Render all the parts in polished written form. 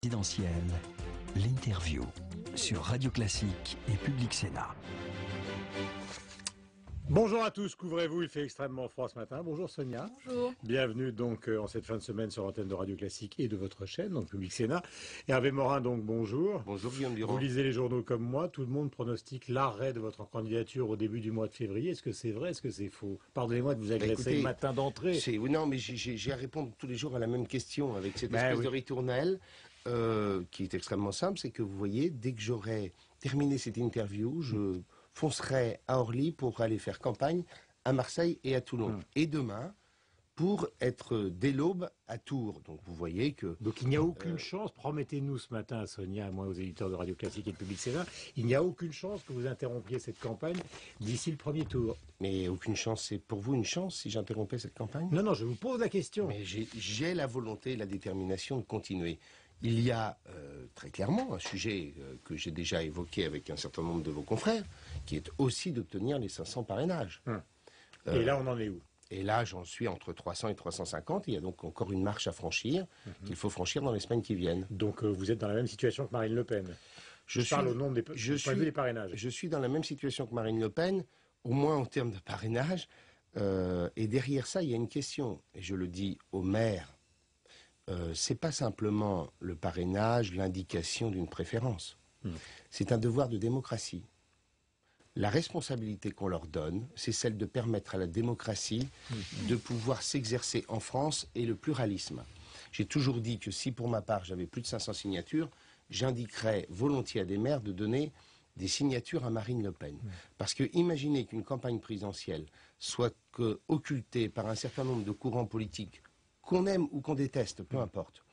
Présidentielle, l'interview sur Radio Classique et Public Sénat. Bonjour à tous, couvrez-vous, il fait extrêmement froid ce matin. Bonjour Sonia. Bonjour. Bienvenue donc en cette fin de semaine sur l'antenne de Radio Classique et de votre chaîne, donc Public Sénat. Hervé Morin, donc bonjour. Bonjour Guillaume Durand. Vous lisez les journaux comme moi, tout le monde pronostique l'arrêt de votre candidature au début du mois de février. Est-ce que c'est vrai, est-ce que c'est faux? Pardonnez-moi de vous agresser le matin d'entrée. Non, mais j'ai à répondre tous les jours à la même question avec cette espèce de ritournelle qui est extrêmement simple, c'est que vous voyez, dès que j'aurai terminé cette interview, je foncerai à Orly pour aller faire campagne à Marseille et à Toulon. Et demain, pour être dès l'aube à Tours. Donc vous voyez que... Donc il n'y a aucune chance, promettez-nous ce matin à Sonia, à moi aux éditeurs de Radio Classique et de Public Sénat, il n'y a aucune chance que vous interrompiez cette campagne d'ici le premier tour. Mais aucune chance, c'est pour vous une chance si j'interrompais cette campagne? Non, non, je vous pose la question. Mais j'ai la volonté et la détermination de continuer. Il y a très clairement un sujet que j'ai déjà évoqué avec un certain nombre de vos confrères, qui est aussi d'obtenir les 500 parrainages. Et là, on en est où? Et là, j'en suis entre 300 et 350. Il y a donc encore une marche à franchir, qu'il faut franchir dans les semaines qui viennent. Donc vous êtes dans la même situation que Marine Le Pen. Je parle au nom des parrainages. Je suis dans la même situation que Marine Le Pen, au moins en termes de parrainage. Et derrière ça, il y a une question. Et je le dis aux maires. C'est pas simplement le parrainage, l'indication d'une préférence. C'est un devoir de démocratie. La responsabilité qu'on leur donne, c'est celle de permettre à la démocratie de pouvoir s'exercer en France et le pluralisme. J'ai toujours dit que si pour ma part j'avais plus de 500 signatures, j'indiquerais volontiers à des maires de donner des signatures à Marine Le Pen. Parce que imaginez qu'une campagne présidentielle soit occultée par un certain nombre de courants politiques qu'on aime ou qu'on déteste, peu importe,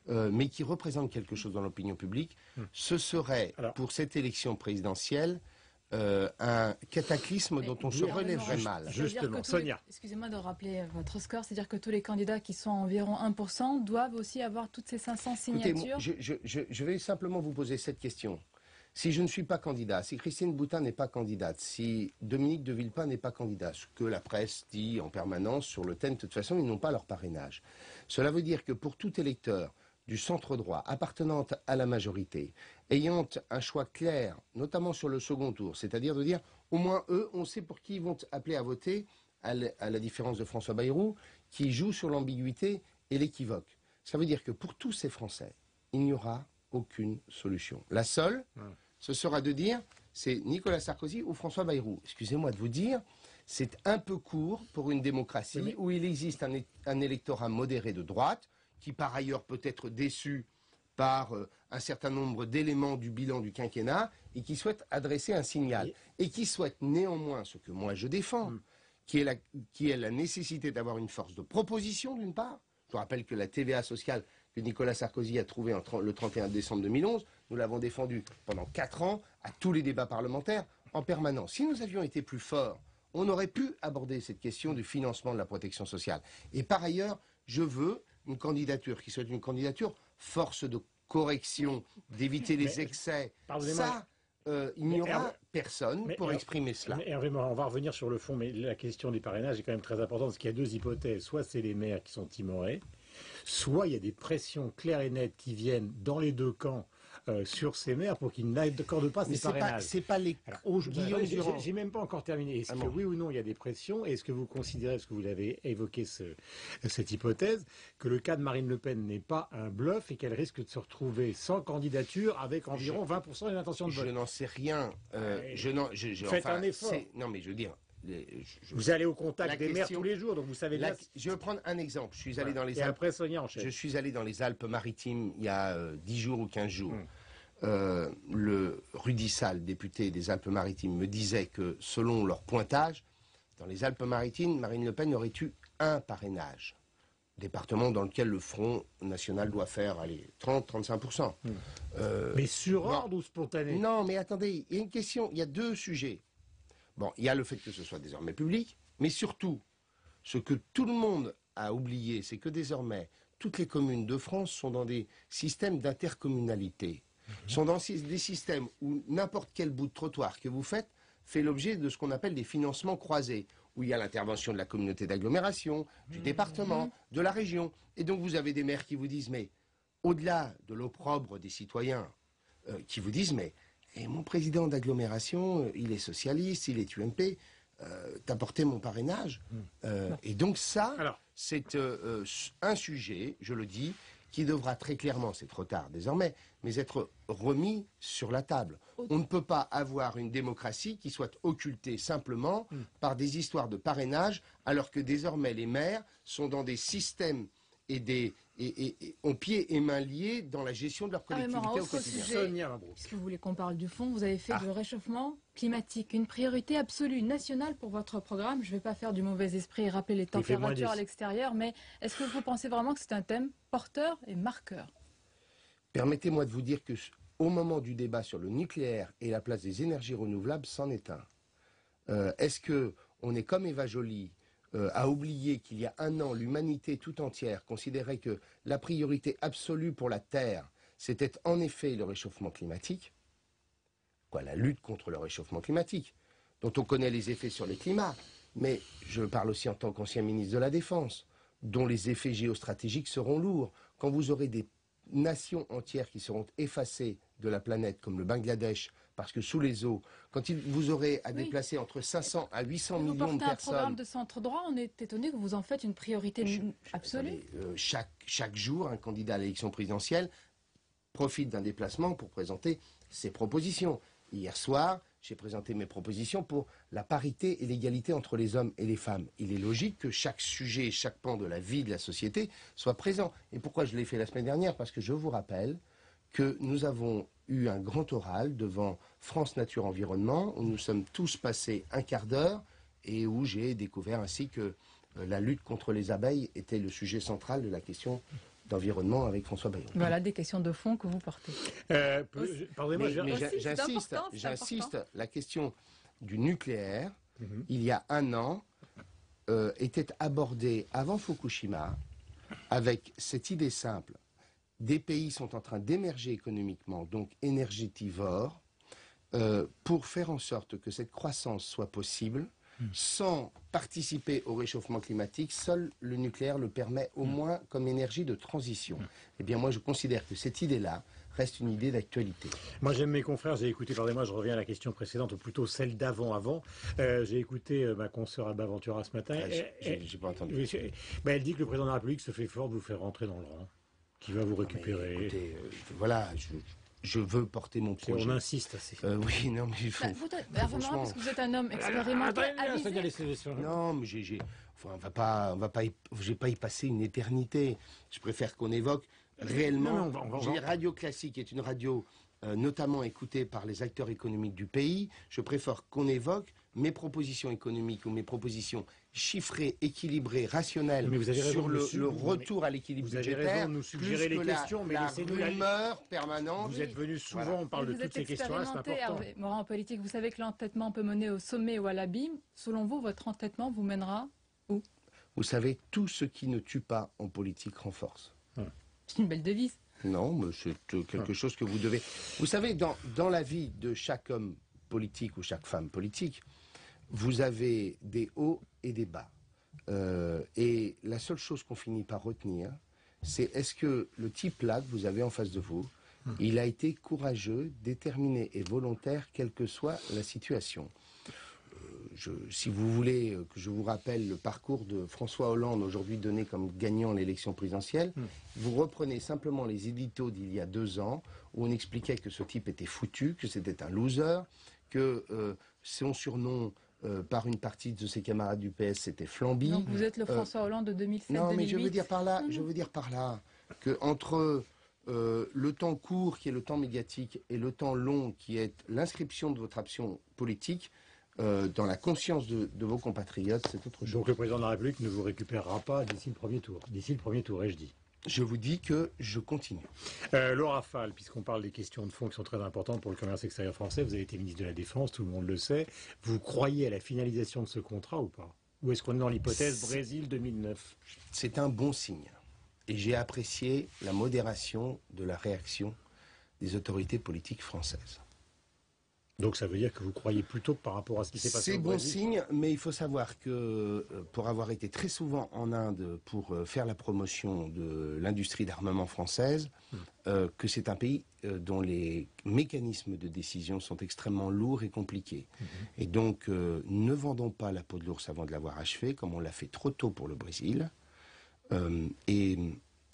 mais qui représente quelque chose dans l'opinion publique, ce serait, pour cette élection présidentielle, un cataclysme dont on se relèverait mal. Justement, Sonia. Excusez-moi de rappeler votre score, c'est-à-dire que tous les candidats qui sont environ 1% doivent aussi avoir toutes ces 500 signatures. Écoutez, je vais simplement vous poser cette question. Si je ne suis pas candidat, si Christine Boutin n'est pas candidate, si Dominique de Villepin n'est pas candidat, ce que la presse dit en permanence sur le thème, de toute façon, ils n'ont pas leur parrainage. Cela veut dire que pour tout électeur du centre droit, appartenant à la majorité, ayant un choix clair, notamment sur le second tour, c'est-à-dire de dire, au moins eux, on sait pour qui ils vont appeler à voter, à la différence de François Bayrou, qui joue sur l'ambiguïté et l'équivoque. Ça veut dire que pour tous ces Français, il n'y aura aucune solution. La seule, ce sera de dire, c'est Nicolas Sarkozy ou François Bayrou. Excusez-moi de vous dire, c'est un peu court pour une démocratie où il existe un électorat modéré de droite, qui par ailleurs peut être déçu par un certain nombre d'éléments du bilan du quinquennat, et qui souhaite adresser un signal. Et qui souhaite néanmoins, ce que moi je défends, qui est la nécessité d'avoir une force de proposition d'une part. Je rappelle que la TVA sociale que Nicolas Sarkozy a trouvée le 31 décembre 2011, nous l'avons défendue pendant 4 ans à tous les débats parlementaires en permanence. Si nous avions été plus forts, on aurait pu aborder cette question du financement de la protection sociale. Et par ailleurs, je veux une candidature qui soit une candidature force de correction, d'éviter les excès. Ça, il n'y aura personne pour exprimer cela. Hervé Morin, on va revenir sur le fond, mais la question des parrainages est quand même très importante, parce qu'il y a deux hypothèses. Soit c'est les maires qui sont timorés, soit il y a des pressions claires et nettes qui viennent dans les deux camps sur ces maires pour qu'ils n'accordent pas ces parrainages. C'est pas les... J'ai même pas encore terminé. Est-ce que oui ou non il y a des pressions? Est-ce que vous considérez, parce que vous l'avez évoqué cette hypothèse, que le cas de Marine Le Pen n'est pas un bluff et qu'elle risque de se retrouver sans candidature avec environ 20% des intentions de vote? Je n'en sais rien. Faites un effort. Non mais je veux dire... Vous allez au contact des maires tous les jours, donc vous savez bien... Je vais prendre un exemple. Je suis allé dans les Alpes. Après, Sonia enchaîne. Je suis allé dans les Alpes-Maritimes il y a 10 jours ou 15 jours. Le Rudy Sall, député des Alpes-Maritimes, me disait que, selon leur pointage, dans les Alpes-Maritimes, Marine Le Pen aurait eu un parrainage. Département dans lequel le Front National doit faire, 30-35%. Mais sur ordre ou spontané? Non, mais attendez, il y a une question, il y a deux sujets. Bon, il y a le fait que ce soit désormais public, mais surtout, ce que tout le monde a oublié, c'est que désormais, toutes les communes de France sont dans des systèmes d'intercommunalité. Sont dans des systèmes où n'importe quel bout de trottoir que vous faites fait l'objet de ce qu'on appelle des financements croisés, où il y a l'intervention de la communauté d'agglomération, du département, de la région. Et donc vous avez des maires qui vous disent, mais au-delà de l'opprobre des citoyens qui vous disent, mais mon président d'agglomération, il est socialiste, il est UMP, t'as porté mon parrainage. Et donc ça, c'est un sujet, je le dis, qui devra très clairement, c'est trop tard désormais, mais être remis sur la table. On ne peut pas avoir une démocratie qui soit occultée simplement par des histoires de parrainage, alors que désormais les maires sont dans des systèmes et ont pieds et mains liés dans la gestion de leur collectivité au quotidien. Puisque vous voulez qu'on parle du fond, vous avez fait du réchauffement climatique une priorité absolue nationale pour votre programme. Je ne vais pas faire du mauvais esprit et rappeler les températures à l'extérieur, mais est-ce que vous pensez vraiment que c'est un thème porteur et marqueur? Permettez-moi de vous dire que au moment du débat sur le nucléaire et la place des énergies renouvelables, c'en est un. Est-ce qu'on est comme Eva Joly à oublier qu'il y a un an, l'humanité tout entière considérait que la priorité absolue pour la Terre, c'était en effet le réchauffement climatique, la lutte contre le réchauffement climatique, dont on connaît les effets sur le climat, mais je parle aussi en tant qu'ancien ministre de la Défense, dont les effets géostratégiques seront lourds. Quand vous aurez des nations entières qui seront effacées de la planète, comme le Bangladesh, parce que sous les eaux, quand vous aurez à déplacer entre 500 à 800 millions de personnes... Vous portez un programme de centre-droit, on est étonné que vous en faites une priorité absolue. Chaque jour, un candidat à l'élection présidentielle profite d'un déplacement pour présenter ses propositions. Hier soir, j'ai présenté mes propositions pour la parité et l'égalité entre les hommes et les femmes. Il est logique que chaque sujet, chaque pan de la vie de la société soit présent. Et pourquoi je l'ai fait la semaine dernière? Parce que je vous rappelle que nous avons eu un grand oral devant France Nature Environnement, où nous sommes tous passés un quart d'heure et où j'ai découvert ainsi que la lutte contre les abeilles était le sujet central de la question d'environnement avec François Bayrou. Voilà des questions de fond que vous portez. Pardonnez-moi, j'insiste, la question du nucléaire, il y a un an, était abordée avant Fukushima avec cette idée simple. Des pays sont en train d'émerger économiquement, donc énergétivores, pour faire en sorte que cette croissance soit possible, sans participer au réchauffement climatique. Seul le nucléaire le permet, au moins comme énergie de transition. Eh bien, moi, je considère que cette idée-là reste une idée d'actualité. Moi, j'aime mes confrères. J'ai écouté, pardonnez-moi, je reviens à la question précédente, ou plutôt celle d'avant. J'ai écouté ma consoeur Alba Ventura ce matin. J'ai pas entendu. Elle dit que le président de la République se fait fort de vous faire rentrer dans le rang, qui va vous récupérer. Écoutez, voilà, je veux porter mon projet. On insiste assez. Oui, non, mais il faut... franchement, parce que vous êtes un homme expérimenté. Non, mais on va pas y passer une éternité. Je préfère qu'on évoque réellement... Radio Classique est une radio notamment écoutée par les acteurs économiques du pays. Je préfère qu'on évoque mes propositions économiques ou mes propositions chiffrées, équilibrées, rationnelles sur le retour à l'équilibre budgétaire. Vous avez raison de nous suggérer les questions, mais laissez-nous la rumeur permanente. Vous êtes venu souvent, on parle de toutes ces questions-là, c'est important. Morand, en politique, vous savez que l'entêtement peut mener au sommet ou à l'abîme. Selon vous, votre entêtement vous mènera où? Vous savez, tout ce qui ne tue pas en politique renforce. C'est une belle devise. Non, mais c'est quelque chose que vous devez... Vous savez, dans la vie de chaque homme politique ou chaque femme politique, vous avez des hauts et des bas. Et la seule chose qu'on finit par retenir, c'est est-ce que le type-là que vous avez en face de vous, il a été courageux, déterminé et volontaire, quelle que soit la situation. Si vous voulez que je vous rappelle le parcours de François Hollande, aujourd'hui donné comme gagnant l'élection présidentielle, vous reprenez simplement les éditos d'il y a 2 ans, où on expliquait que ce type était foutu, que c'était un loser, que son surnom par une partie de ses camarades du PS, c'était Flamby. Donc vous êtes le François Hollande de 2007-2008. Non, mais je veux dire par là que entre le temps court, qui est le temps médiatique, et le temps long, qui est l'inscription de votre action politique, dans la conscience de vos compatriotes, c'est autre chose. Donc le président de la République ne vous récupérera pas d'ici le premier tour. D'ici le premier tour, ai-je dit. Je vous dis que je continue. Laura Fall, puisqu'on parle des questions de fond qui sont très importantes pour le commerce extérieur français, vous avez été ministre de la Défense, tout le monde le sait. Vous croyez à la finalisation de ce contrat ou pas? Ou est-ce qu'on est dans l'hypothèse Brésil 2009? C'est un bon signe. Et j'ai apprécié la modération de la réaction des autorités politiques françaises. Donc ça veut dire que vous croyez plutôt par rapport à ce qui s'est passé au Brésil. C'est bon signe, mais il faut savoir que pour avoir été très souvent en Inde pour faire la promotion de l'industrie d'armement française, que c'est un pays dont les mécanismes de décision sont extrêmement lourds et compliqués. Et donc ne vendons pas la peau de l'ours avant de l'avoir achevé, comme on l'a fait trop tôt pour le Brésil.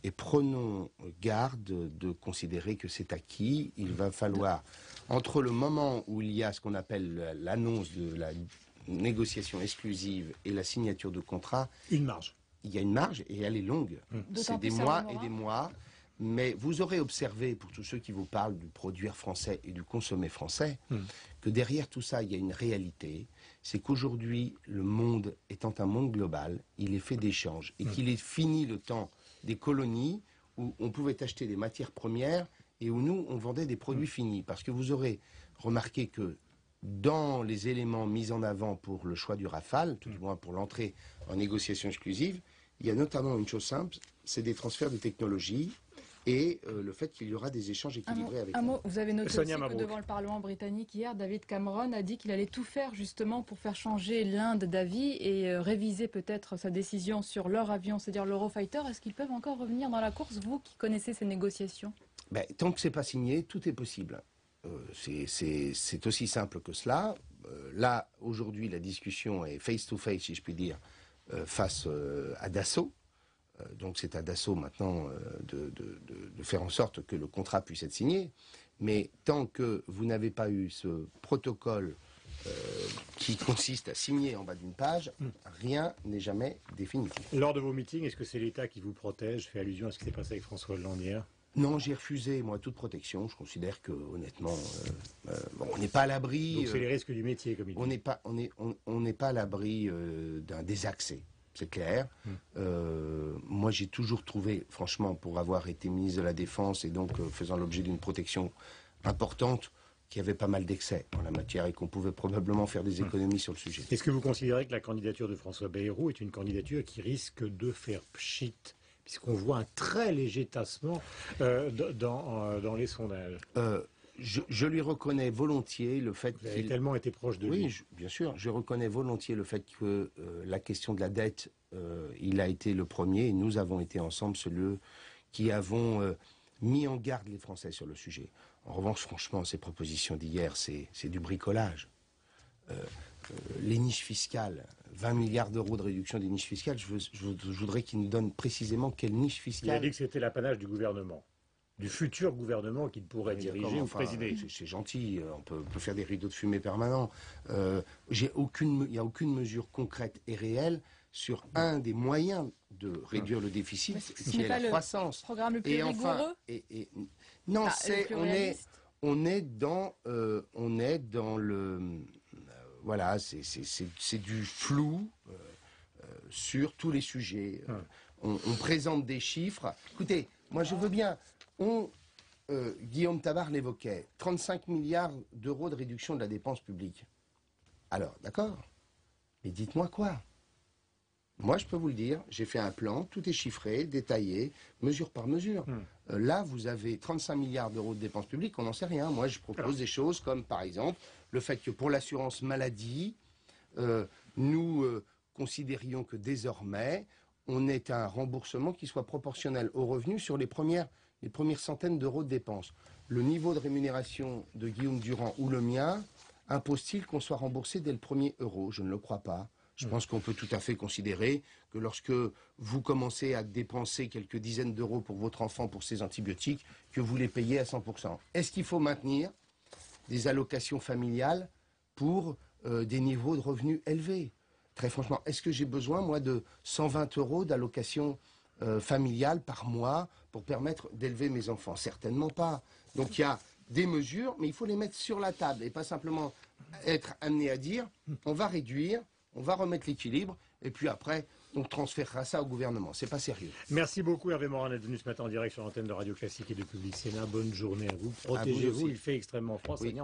Et prenons garde de considérer que c'est acquis. Il va falloir, entre le moment où il y a ce qu'on appelle l'annonce de la négociation exclusive et la signature de contrat, une marge. Il y a une marge et elle est longue. C'est des mois et des mois. Mais vous aurez observé, pour tous ceux qui vous parlent du produire français et du consommer français, que derrière tout ça, il y a une réalité. C'est qu'aujourd'hui, le monde étant un monde global, il est fait d'échanges et qu'il est fini le temps des colonies où on pouvait acheter des matières premières et où nous, on vendait des produits finis. Parce que vous aurez remarqué que dans les éléments mis en avant pour le choix du Rafale, tout du moins pour l'entrée en négociation exclusive, il y a notamment une chose simple, c'est des transferts de technologie et le fait qu'il y aura des échanges équilibrés avec l'Inde. Vous avez noté aussi que devant le Parlement britannique hier, David Cameron a dit qu'il allait tout faire justement pour faire changer l'Inde d'avis et réviser peut-être sa décision sur leur avion, c'est-à-dire l'Eurofighter. Est-ce qu'ils peuvent encore revenir dans la course, vous qui connaissez ces négociations? Tant que c'est pas signé, tout est possible. C'est aussi simple que cela. Là, aujourd'hui, la discussion est face-to-face, si je puis dire, face à Dassault. Donc c'est à Dassault maintenant de faire en sorte que le contrat puisse être signé. Mais tant que vous n'avez pas eu ce protocole qui consiste à signer en bas d'une page, rien n'est jamais définitif. Lors de vos meetings, est-ce que c'est l'État qui vous protège? Fait allusion à ce qui s'est passé avec François Hollande hier. Non, j'ai refusé, moi, toute protection. Je considère que, honnêtement, on n'est pas à l'abri... Donc c'est les risques du métier, comme il dit. On n'est pas à l'abri d'un désaccès. C'est clair. Moi, j'ai toujours trouvé, franchement, pour avoir été ministre de la Défense et donc faisant l'objet d'une protection importante, qu'il y avait pas mal d'excès en la matière et qu'on pouvait probablement faire des économies sur le sujet. Est-ce que vous considérez que la candidature de François Bayrou est une candidature qui risque de faire pchit, puisqu'on voit un très léger tassement dans les sondages? Je lui reconnais volontiers le fait qu'il... Vous avez tellement été proche de lui. Oui, bien sûr. Je reconnais volontiers le fait que la question de la dette, il a été le premier, et nous avons été ensemble ceux qui avons mis en garde les Français sur le sujet. En revanche, franchement, ces propositions d'hier, c'est du bricolage. Les niches fiscales, 20 milliards d'euros de réduction des niches fiscales, je voudrais qu'il nous donne précisément quelle niche fiscale... Il a dit que c'était l'apanage du gouvernement. Du futur gouvernement qu'il pourrait diriger ou présider. C'est gentil, on peut faire des rideaux de fumée permanents. Il n'y a aucune mesure concrète et réelle sur un des moyens de réduire le déficit, qui est la croissance. Programme le plus rigoureux. Non, on est dans le voilà, c'est du flou sur tous les sujets. On présente des chiffres. Écoutez, moi je veux bien. Guillaume Tabar l'évoquait, 35 milliards d'euros de réduction de la dépense publique. Alors, d'accord, mais dites-moi quoi? Moi, je peux vous le dire, j'ai fait un plan, tout est chiffré, détaillé, mesure par mesure. Là, vous avez 35 milliards d'euros de dépenses publiques, on n'en sait rien. Moi, je propose des choses comme, par exemple, le fait que pour l'assurance maladie, nous considérions que désormais, on ait un remboursement qui soit proportionnel aux revenus sur les premières centaines d'euros de dépenses. Le niveau de rémunération de Guillaume Durand ou le mien impose-t-il qu'on soit remboursé dès le premier euro? Je ne le crois pas. Je pense qu'on peut tout à fait considérer que lorsque vous commencez à dépenser quelques dizaines d'euros pour votre enfant pour ses antibiotiques, que vous les payez à 100%. Est-ce qu'il faut maintenir des allocations familiales pour des niveaux de revenus élevés? Très franchement, est-ce que j'ai besoin, moi, de 120 euros d'allocation familiale par mois pour permettre d'élever mes enfants? Certainement pas. Donc il y a des mesures, mais il faut les mettre sur la table et pas simplement être amené à dire on va réduire, on va remettre l'équilibre et puis après on transférera ça au gouvernement. C'est pas sérieux. Merci beaucoup Hervé Morin d'être venu ce matin en direct sur l'antenne de Radio Classique et de Public Sénat. Bonne journée à vous. Protégez-vous, il fait extrêmement froid. Oui.